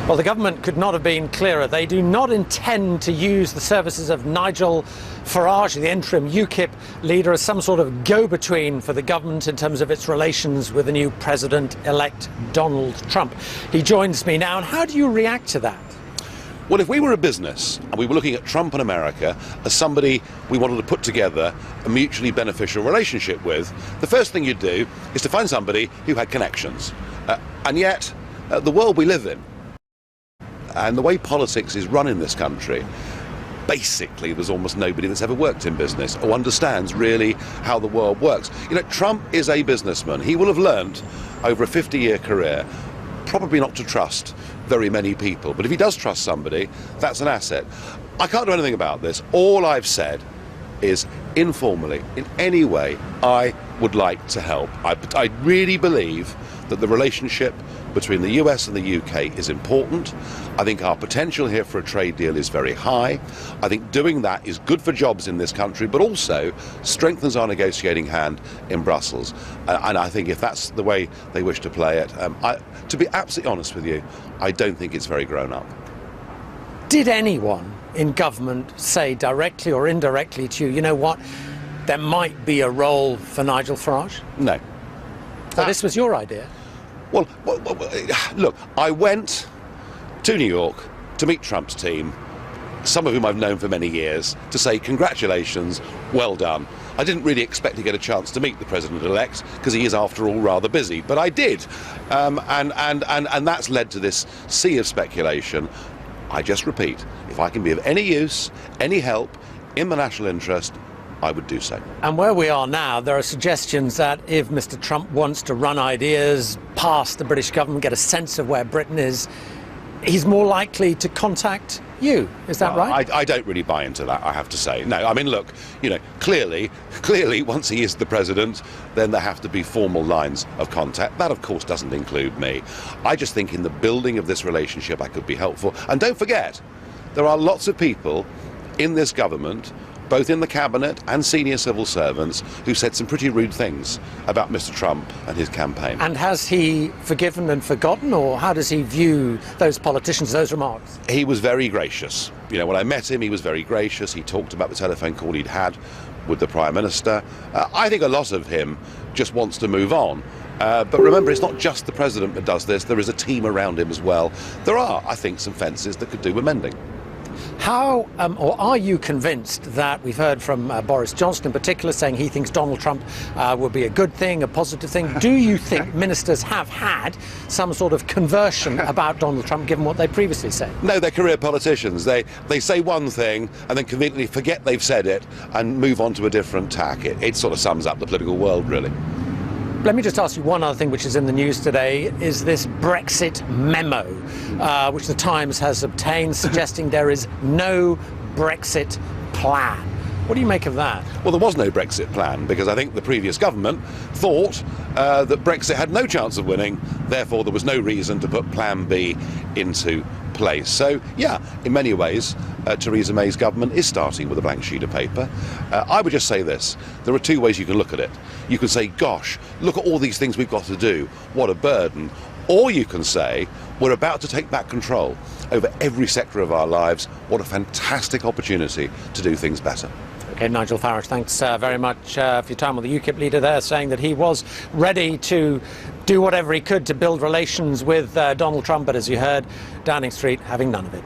Well, the government could not have been clearer. They do not intend to use the services of Nigel Farage, the interim UKIP leader, as some sort of go-between for the government in terms of its relations with the new president-elect Donald Trump. He joins me now. And how do you react to that? Well, if we were a business and we were looking at Trump and America as somebody we wanted to put together a mutually beneficial relationship with, the first thing you'd do is to find somebody who had connections. And yet, the world we live in and the way politics is run in this country, basically there's almost nobody that's ever worked in business or understands really how the world works. You know, Trump is a businessman. He will have learned over a 50-year career probably not to trust very many people. But if he does trust somebody, that's an asset. I can't do anything about this. All I've said is informally, in any way, I would like to help. I really believe that the relationship between the US and the UK is important. I think our potential here for a trade deal is very high. I think doing that is good for jobs in this country, but also strengthens our negotiating hand in Brussels. And I think if that's the way they wish to play it, to be absolutely honest with you, I don't think it's very grown up. Did anyone in government say directly or indirectly to you, you know what, there might be a role for Nigel Farage? No. So this was your idea? Well, look, I went to New York to meet Trump's team, some of whom I've known for many years, to say congratulations, well done. I didn't really expect to get a chance to meet the president-elect because he is, after all, rather busy, but I did, and that's led to this sea of speculation. I just repeat, if I can be of any use, any help in the national interest, I would do so. And where we are now, there are suggestions that if Mr. Trump wants to run ideas past the British government, get a sense of where Britain is, he's more likely to contact you. Is that right? I don't really buy into that, I have to say. No, I mean, look, you know, clearly, once he is the president, then there have to be formal lines of contact. That, of course, doesn't include me. I just think in the building of this relationship, I could be helpful. And don't forget, there are lots of people in this government, both in the cabinet and senior civil servants, who said some pretty rude things about Mr. Trump and his campaign. And has he forgiven and forgotten, or how does he view those politicians, those remarks? He was very gracious. You know, when I met him, he was very gracious. He talked about the telephone call he'd had with the Prime Minister. I think a lot of him just wants to move on. But remember, it's not just the President that does this. There is a team around him as well. There are, I think, some fences that could do with mending. How, or are you convinced that we've heard from Boris Johnson in particular saying he thinks Donald Trump would be a good thing, a positive thing? Do you think ministers have had some sort of conversion about Donald Trump given what they previously said? No, they're career politicians. They say one thing and then conveniently forget they've said it and move on to a different tack. It sort of sums up the political world, really. Let me just ask you one other thing which is in the news today, is this Brexit memo, which the Times has obtained, suggesting there is no Brexit plan. What do you make of that? Well, there was no Brexit plan because I think the previous government thought that Brexit had no chance of winning, therefore there was no reason to put Plan B into place. So, yeah, in many ways, Theresa May's government is starting with a blank sheet of paper. I would just say this. There are two ways you can look at it. You can say, gosh, look at all these things we've got to do. What a burden. Or you can say, we're about to take back control over every sector of our lives. What a fantastic opportunity to do things better. OK, Nigel Farage, thanks very much for your time with the UKIP leader there, saying that he was ready to do whatever he could to build relations with Donald Trump, but as you heard, Downing Street having none of it.